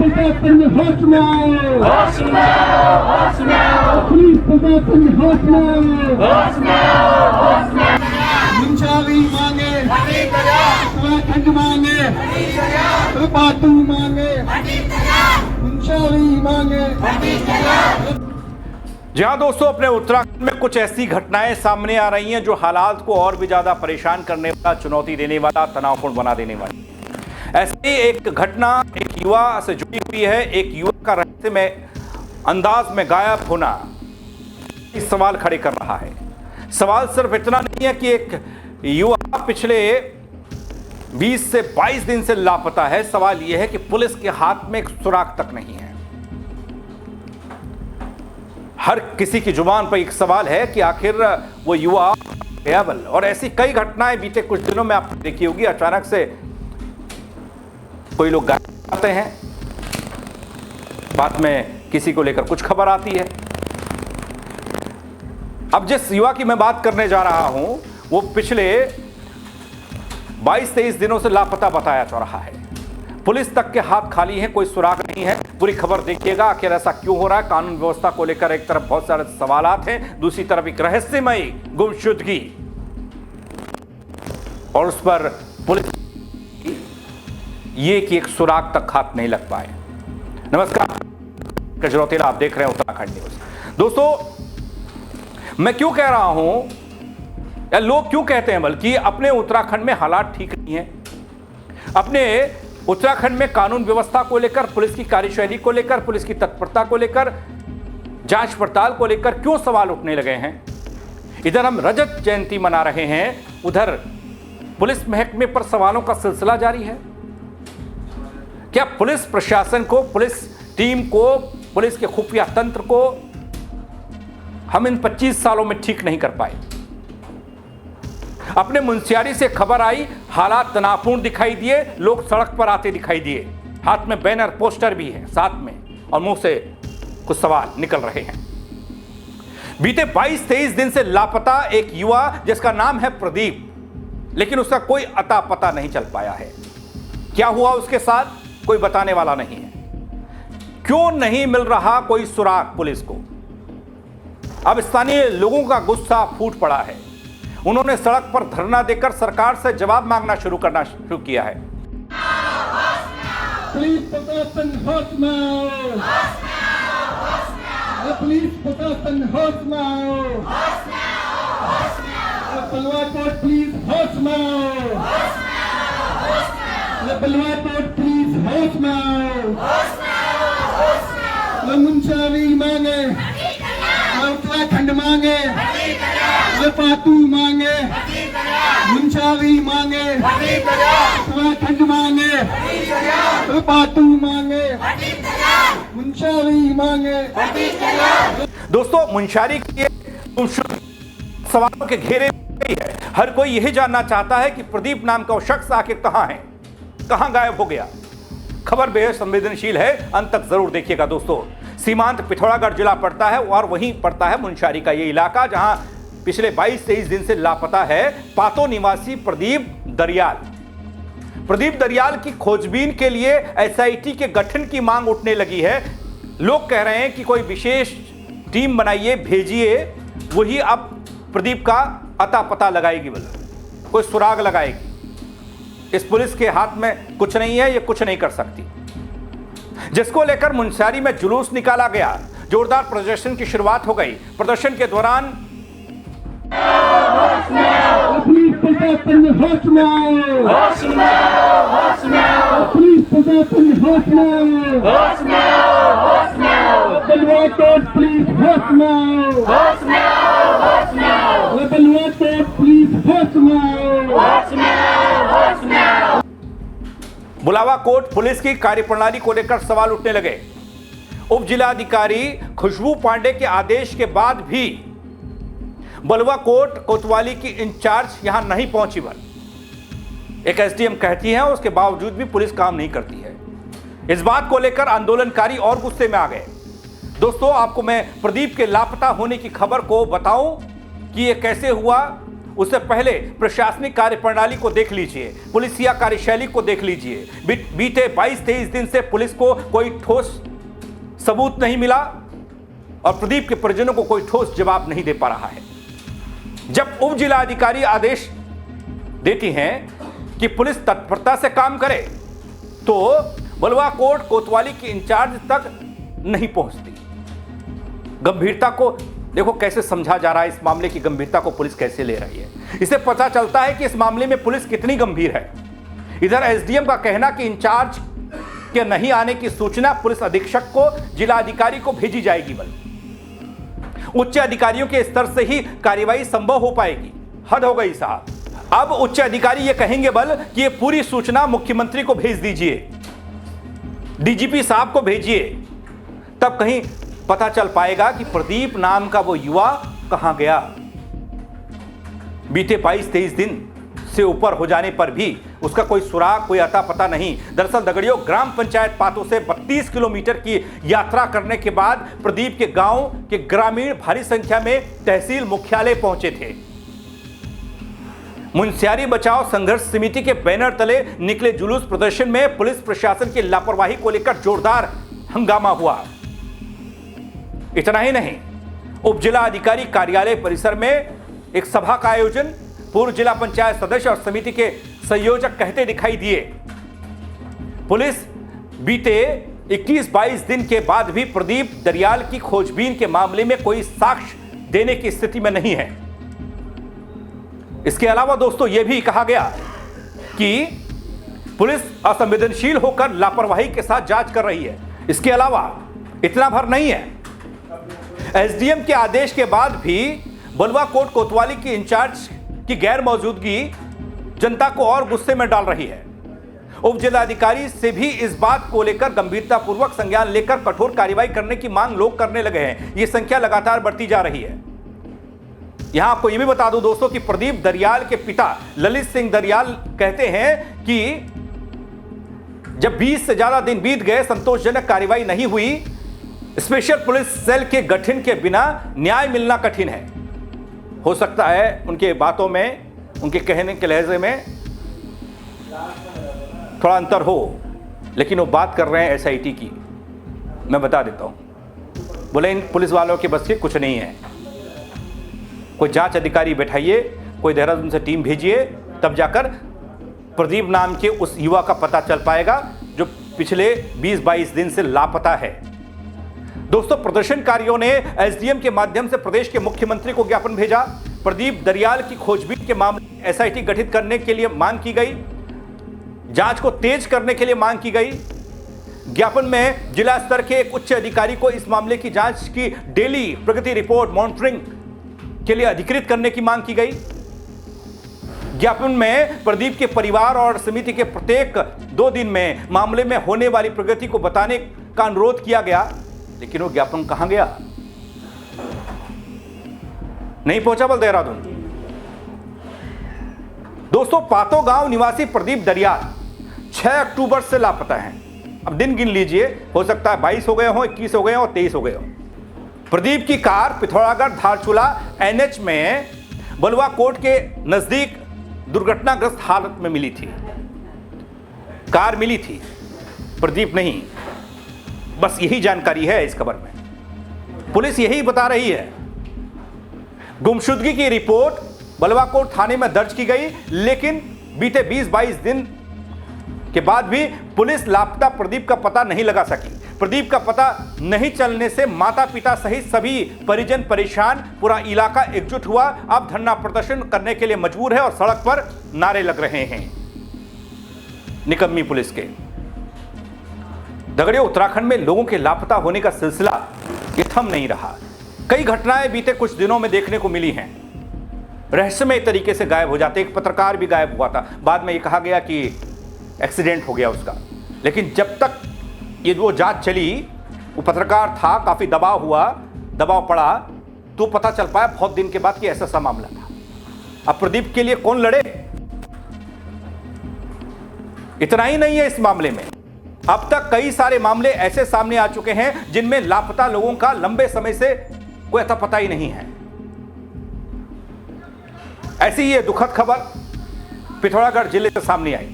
प्रशासन होश में आओ, होश में आओ, होश में आओ, पुलिस प्रशासन होश में आओ, होश में आओ, होश में आओ। मुंशावी मांगे, हटी करा, उत्तराखंड मांगे, हटी करा, पातू मांगे, हटी करा, मुंशावी मांगे, हटी करा। जी हाँ दोस्तों, अपने उत्तराखंड में कुछ ऐसी घटनाएं सामने आ रही हैं जो हालात को और भी ज्यादा परेशान करने वाला, चुनौती देने वाला, तनावपूर्ण बना देने वाली। ऐसी एक घटना एक युवा से जुड़ी हुई है। एक युवक का रहस्यमय अंदाज में गायब होना इस सवाल खड़े कर रहा है। सवाल सिर्फ इतना नहीं है कि एक युवा पिछले 20 से 22 दिन से लापता है। सवाल यह है कि पुलिस के हाथ में एक सुराग तक नहीं है। हर किसी की जुबान पर एक सवाल है कि आखिर वो युवा गया बल। और ऐसी कई घटनाएं बीते कुछ दिनों में आपने देखी होगी। अचानक से कोई लोग गायब आते हैं, बाद में किसी को लेकर कुछ खबर आती है। अब जिस युवा की मैं बात करने जा रहा हूं वो पिछले 22-23 दिनों से लापता बताया जा रहा है। पुलिस तक के हाथ खाली हैं, कोई सुराग नहीं है। पूरी खबर देखिएगा, आखिर ऐसा क्यों हो रहा है। कानून व्यवस्था को लेकर एक तरफ बहुत सारे सवालात हैं, दूसरी तरफ एक रहस्यमयी गुमशुदगी, और उस पर पुलिस ये कि एक सुराग तक हाथ नहीं लग पाए। नमस्कार, कजरौतेला, आप देख रहे हैं उत्तराखंड न्यूज। दोस्तों, मैं क्यों कह रहा हूं या लोग क्यों कहते हैं बल्कि अपने उत्तराखंड में हालात ठीक नहीं है। अपने उत्तराखंड में कानून व्यवस्था को लेकर, पुलिस की कार्यशैली को लेकर, पुलिस की तत्परता को लेकर, जांच पड़ताल को लेकर क्यों सवाल उठने लगे हैं। इधर हम रजत जयंती मना रहे हैं, उधर पुलिस महकमे पर सवालों का सिलसिला जारी है। क्या पुलिस प्रशासन को, पुलिस टीम को, पुलिस के खुफिया तंत्र को हम इन 25 सालों में ठीक नहीं कर पाए। अपने मुंशियारी से खबर आई, हालात तनावपूर्ण दिखाई दिए, लोग सड़क पर आते दिखाई दिए, हाथ में बैनर पोस्टर भी है साथ में, और मुंह से कुछ सवाल निकल रहे हैं। बीते 22-23 दिन से लापता एक युवा जिसका नाम है प्रदीप, लेकिन उसका कोई अता पता नहीं चल पाया है। क्या हुआ उसके साथ, कोई बताने वाला नहीं है। क्यों नहीं मिल रहा कोई सुराग पुलिस को। अब स्थानीय लोगों का गुस्सा फूट पड़ा है। उन्होंने सड़क पर धरना देकर सरकार से जवाब मांगना शुरू किया है। पुलिस प्रशासन होश में आओ, पुलिस प्रशासन होश में आओ, बलवा कोट पुलिस होश में आओ, बलवा कोट पुलिस होश में आओ, मुंशावी मांगे, उत्तराखंड मांगे, पातू मांगे, मुंशावी मांगे, उत्तराखंड मांगे, पातू मांगे, मुंशावी मांगे। दोस्तों, मुंशारी के सवालों के घेरे में है। हर कोई यही जानना चाहता है कि प्रदीप नाम का वो शख्स आखिर कहां है, कहां गायब हो गया। खबर बेहद संवेदनशील है, अंत तक जरूर देखिएगा दोस्तों। सीमांत पिथौरागढ़ जिला पड़ता है और वहीं पड़ता है मुंशारी का ये इलाका, जहां पिछले 22-23 दिन से लापता है पातो निवासी प्रदीप दरियाल। प्रदीप दरियाल की खोजबीन के लिए एसआईटी के गठन की मांग उठने लगी है। लोग कह रहे हैं कि कोई विशेष टीम बनाइए, भेजिए, वही अब प्रदीप का अता पता लगाएगी, कोई सुराग लगाएगी। इस पुलिस के हाथ में कुछ नहीं है, ये कुछ नहीं कर सकती। जिसको लेकर मुंशियारी में जुलूस निकाला गया, जोरदार प्रदर्शन की शुरुआत हो गई। प्रदर्शन के दौरान पुलिस प्रशासन होश में आओ, होश में आओ, होश में आओ, पुलिस प्रशासन होश में आओ, होश में आओ, होश में आओ, बलवा कोट पुलिस होश में आओ, होश में आओ, होश में आओ, बलवा कोट पुलिस होश में आओ, होश में आओ, होश में आओ। बुलावा कोट पुलिस की कार्यप्रणाली को लेकर सवाल उठने लगे। उप जिलाधिकारी खुशबू पांडे के आदेश के बाद भी बलवा कोट कोतवाली की इंचार्ज यहां नहीं पहुंची। एक एसडीएम कहती है, उसके बावजूद भी पुलिस काम नहीं करती है। इस बात को लेकर आंदोलनकारी और गुस्से में आ गए। दोस्तों, आपको मैं प्रदीप के लापता होने की खबर को बताऊं कि यह कैसे हुआ, उससे पहले प्रशासनिक कार्यप्रणाली को देख लीजिए, पुलिसिया कार्यशैली को देख लीजिए। बीते 22-23 दिन से पुलिस को कोई ठोस सबूत नहीं मिला और प्रदीप के परिजनों को कोई ठोस जवाब नहीं दे पा रहा है। जब उप जिला अधिकारी आदेश देती हैं कि पुलिस तत्परता से काम करे, तो बलवा कोट कोतवाली की इंचार्ज तक नहीं पहुंचती। गंभीरता को देखो कैसे समझा जा रहा है, इस मामले की गंभीरता को पुलिस कैसे ले रही है। इससे पता चलता है कि इस मामले में पुलिस कितनी गंभीर है। इधर एसडीएम का कहना कि इंचार्ज के नहीं आने की सूचना पुलिस अधीक्षक को जिला अधिकारी को भेजी जाएगी, बल उच्च अधिकारियों के स्तर से ही कार्रवाई संभव हो पाएगी। हद हो गई साहब। अब उच्च अधिकारी ये कहेंगे बल कि ये पूरी सूचना मुख्यमंत्री को भेज दीजिए, डीजीपी साहब को भेजिए, तब कहीं पता चल पाएगा कि प्रदीप नाम का वो युवा कहां गया। बीते 22-23 दिन से ऊपर हो जाने पर भी उसका कोई सुराग, कोई अता पता नहीं। दरअसल दगड़ियों, ग्राम पंचायत पातो से 32 किलोमीटर की यात्रा करने के बाद प्रदीप के गांव के ग्रामीण भारी संख्या में तहसील मुख्यालय पहुंचे थे। मुनस्यारी बचाओ संघर्ष समिति के बैनर तले निकले जुलूस प्रदर्शन में पुलिस प्रशासन की लापरवाही को लेकर जोरदार हंगामा हुआ। इतना ही नहीं, उप जिला अधिकारी कार्यालय परिसर में एक सभा का आयोजन पूर्व जिला पंचायत सदस्य और समिति के संयोजक कहते दिखाई दिए। पुलिस बीते 21-22 दिन के बाद भी प्रदीप दरियाल की खोजबीन के मामले में कोई साक्ष्य देने की स्थिति में नहीं है। इसके अलावा दोस्तों यह भी कहा गया कि पुलिस असंवेदनशील होकर लापरवाही के साथ जांच कर रही है। इसके अलावा इतना भर नहीं है, एसडीएम के आदेश के बाद भी बलवा कोट कोतवाली की इंचार्ज की गैर मौजूदगी जनता को और गुस्से में डाल रही है। उप जिलाधिकारी से भी इस बात को लेकर गंभीरतापूर्वक संज्ञान लेकर कठोर कार्रवाई करने की मांग लोग करने लगे हैं। यह संख्या लगातार बढ़ती जा रही है। यहां आपको यह भी बता दूं दोस्तों कि प्रदीप दरियाल के पिता ललित सिंह दरियाल कहते हैं कि जब 20 से ज्यादा दिन बीत गए, संतोषजनक कार्रवाई नहीं हुई, स्पेशल पुलिस सेल के गठन के बिना न्याय मिलना कठिन है। हो सकता है उनके बातों में, उनके कहने के लहजे में थोड़ा अंतर हो, लेकिन वो बात कर रहे हैं एसआईटी की। मैं बता देता हूं, बोले इन पुलिस वालों के बस के कुछ नहीं है। कोई जांच अधिकारी बैठाइए, कोई देहरादून से टीम भेजिए, तब जाकर प्रदीप नाम के उस युवा का पता चल पाएगा जो पिछले 20-22 दिन से लापता है। दोस्तों, प्रदर्शनकारियों ने एसडीएम के माध्यम से प्रदेश के मुख्यमंत्री को ज्ञापन भेजा। प्रदीप दरियाल की खोजबीन के मामले में एसआईटी गठित करने के लिए मांग की गई, जांच को तेज करने के लिए मांग की गई। ज्ञापन में जिला स्तर के एक उच्च अधिकारी को इस मामले की जांच की डेली प्रगति रिपोर्ट मॉनिटरिंग के लिए अधिकृत करने की मांग की गई। ज्ञापन में प्रदीप के परिवार और समिति के प्रत्येक 2 दिन में मामले में होने वाली प्रगति को बताने का अनुरोध किया गया, लेकिन वो ज्ञापन कहां गया? नहीं पहुंचा बल देहरादून। दोस्तों, पातो गांव निवासी प्रदीप दरियाल 6 अक्टूबर से लापता हैं। अब दिन गिन लीजिए, हो सकता है 22 हो गए हो, 21 हो गए हो, 23 हो गए हो। प्रदीप की कार पिथौरागढ़ धारचूला एनएच में बलवा कोट के नजदीक दुर्घटनाग्रस्त हालत में मिली थी। कार मिली थी, प्रदीप नहीं। बस यही जानकारी है इस खबर में। पुलिस यही बता रही है। गुमशुदगी की रिपोर्ट बलवाकोट थाने में दर्ज की गई, लेकिन बीते 20-22 दिन के बाद भी पुलिस लापता प्रदीप का पता नहीं लगा सकी। प्रदीप का पता नहीं चलने से माता पिता सहित सभी परिजन परेशान, पूरा इलाका एकजुट हुआ। अब धरना प्रदर्शन करने के लिए मजबूर है और सड़क पर नारे लग रहे हैं निकम्मी पुलिस के। दगड़ियों, उत्तराखंड में लोगों के लापता होने का सिलसिला ये थम नहीं रहा। कई घटनाएं बीते कुछ दिनों में देखने को मिली हैं। रहस्यमय तरीके से गायब हो जाते। एक पत्रकार भी गायब हुआ था, बाद में ये कहा गया कि एक्सीडेंट हो गया उसका। लेकिन जब तक ये वो जांच चली, वो पत्रकार था, काफी दबाव पड़ा, तो पता चल पाया बहुत दिन के बाद कि ऐसा सा मामला था। अब प्रदीप के लिए कौन लड़े? इतना ही नहीं है इस मामले में, अब तक कई सारे मामले ऐसे सामने आ चुके हैं जिनमें लापता लोगों का लंबे समय से कोई अता पता ही नहीं है। ऐसी ही ये दुखद खबर पिथौरागढ़ जिले से सामने आई,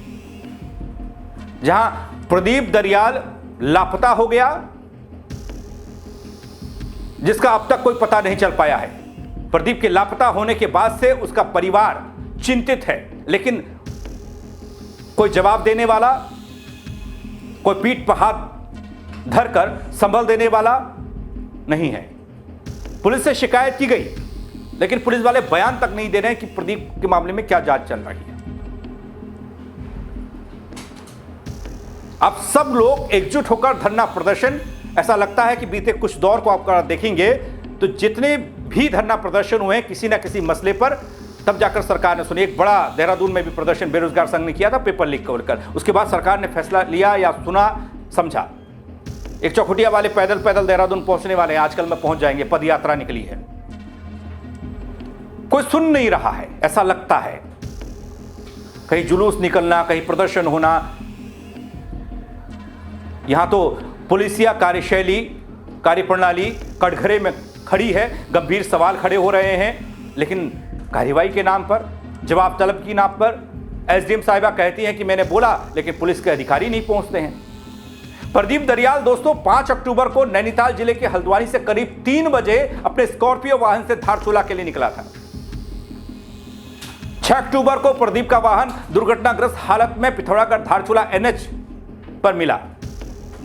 जहां प्रदीप दरियाल लापता हो गया, जिसका अब तक कोई पता नहीं चल पाया है। प्रदीप के लापता होने के बाद से उसका परिवार चिंतित है, लेकिन कोई जवाब देने वाला, कोई पीठ पर हाथ धरकर संभल देने वाला नहीं है। पुलिस से शिकायत की गई, लेकिन पुलिस वाले बयान तक नहीं दे रहे हैं कि प्रदीप के मामले में क्या जांच चल रही है। अब सब लोग एकजुट होकर धरना प्रदर्शन, ऐसा लगता है कि बीते कुछ दौर को आप देखेंगे तो जितने भी धरना प्रदर्शन हुए किसी ना किसी मसले पर, तब जाकर सरकार ने सुनी। एक बड़ा देहरादून में भी प्रदर्शन बेरोजगार संघ ने किया था पेपर लीक को लेकर, उसके बाद सरकार ने फैसला लिया या सुना समझा। एक चौखुटिया वाले पैदल पैदल देहरादून पहुंचने वाले हैं, आजकल में पहुंच जाएंगे, पद यात्रा निकली है। कोई सुन नहीं रहा है, ऐसा लगता है। कहीं जुलूस निकलना, कहीं प्रदर्शन होना, यहां तो पुलिसिया कार्यशैली, कार्यप्रणाली कटघरे में खड़ी है, गंभीर सवाल खड़े हो रहे हैं। लेकिन कार्रवाई के नाम पर, जवाब तलब की नाम पर एसडीएम साहिबा कहती हैं कि मैंने बोला, लेकिन पुलिस के अधिकारी नहीं पहुंचते हैं। प्रदीप दरियाल दोस्तों 5 अक्टूबर को नैनीताल जिले के हल्द्वानी से करीब 3 बजे अपने स्कॉर्पियो वाहन से धारचूला के लिए निकला था। 6 अक्टूबर को प्रदीप का वाहन दुर्घटनाग्रस्त हालत में पिथौरागढ़ धारचूला एनएच पर मिला,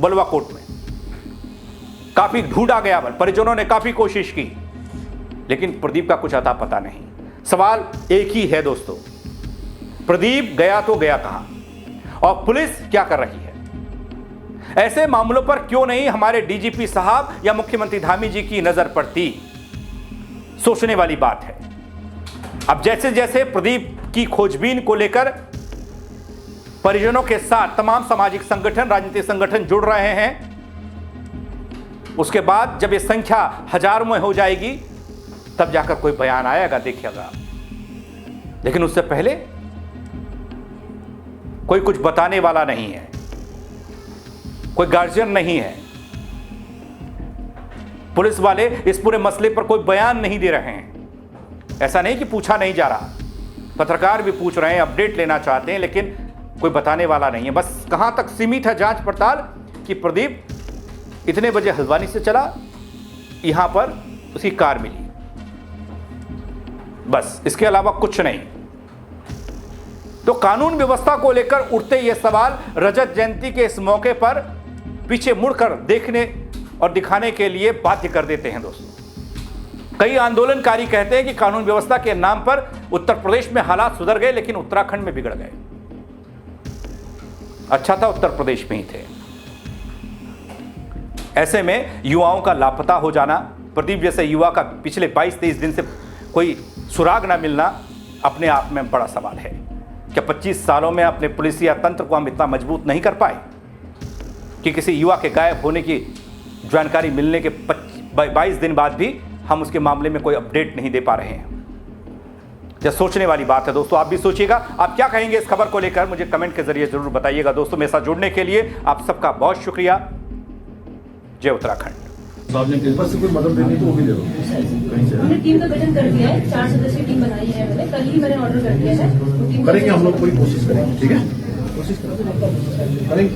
बलवा कोट में। काफी ढूंढा गया, परिजनों ने काफी कोशिश की, लेकिन प्रदीप का कुछ अता पता नहीं। सवाल एक ही है दोस्तों, प्रदीप गया तो गया कहां और पुलिस क्या कर रही है? ऐसे मामलों पर क्यों नहीं हमारे डीजीपी साहब या मुख्यमंत्री धामी जी की नजर पड़ती? सोचने वाली बात है। अब जैसे जैसे प्रदीप की खोजबीन को लेकर परिजनों के साथ तमाम सामाजिक संगठन, राजनीतिक संगठन जुड़ रहे हैं, उसके बाद जब ये संख्या हजारों में हो जाएगी तब जाकर कोई बयान आएगा, देखिएगा। लेकिन उससे पहले कोई कुछ बताने वाला नहीं है, कोई गार्जियन नहीं है। पुलिस वाले इस पूरे मसले पर कोई बयान नहीं दे रहे हैं। ऐसा नहीं कि पूछा नहीं जा रहा, पत्रकार भी पूछ रहे हैं, अपडेट लेना चाहते हैं, लेकिन कोई बताने वाला नहीं है। बस कहां तक सीमित है जांच पड़ताल कि प्रदीप इतने बजे हल्द्वानी से चला, यहां पर उसकी कार मिली, बस इसके अलावा कुछ नहीं। तो कानून व्यवस्था को लेकर उठते ये सवाल रजत जयंती के इस मौके पर पीछे मुड़कर देखने और दिखाने के लिए बाध्य कर देते हैं दोस्तों। कई आंदोलनकारी कहते हैं कि कानून व्यवस्था के नाम पर उत्तर प्रदेश में हालात सुधर गए, लेकिन उत्तराखंड में बिगड़ गए। अच्छा था उत्तर प्रदेश में ही थे। ऐसे में युवाओं का लापता हो जाना, प्रदीप जैसे युवा का पिछले 22-23 दिन से कोई सुराग ना मिलना, अपने आप में बड़ा सवाल है। क्या 25 सालों में अपने पुलिसिया तंत्र को हम इतना मजबूत नहीं कर पाए कि किसी युवा के गायब होने की जानकारी मिलने के 22 दिन बाद भी हम उसके मामले में कोई अपडेट नहीं दे पा रहे हैं? यह सोचने वाली बात है दोस्तों। आप भी सोचिएगा, आप क्या कहेंगे इस खबर को लेकर, मुझे कमेंट के जरिए जरूर बताइएगा दोस्तों। मेरे साथ जुड़ने के लिए आप सबका बहुत शुक्रिया। जय उत्तराखंड। साहब ने पेपर से कोई मदद देनी तो वो भी दे दो। हमने टीम का गठन कर दिया है, 4 सदस्यीय टीम बनाई है मैंने, कल ही मैंने ऑर्डर कर दिया है। करेंगे हम लोग, पूरी कोशिश करेंगे, ठीक है? कोशिश करेंगे।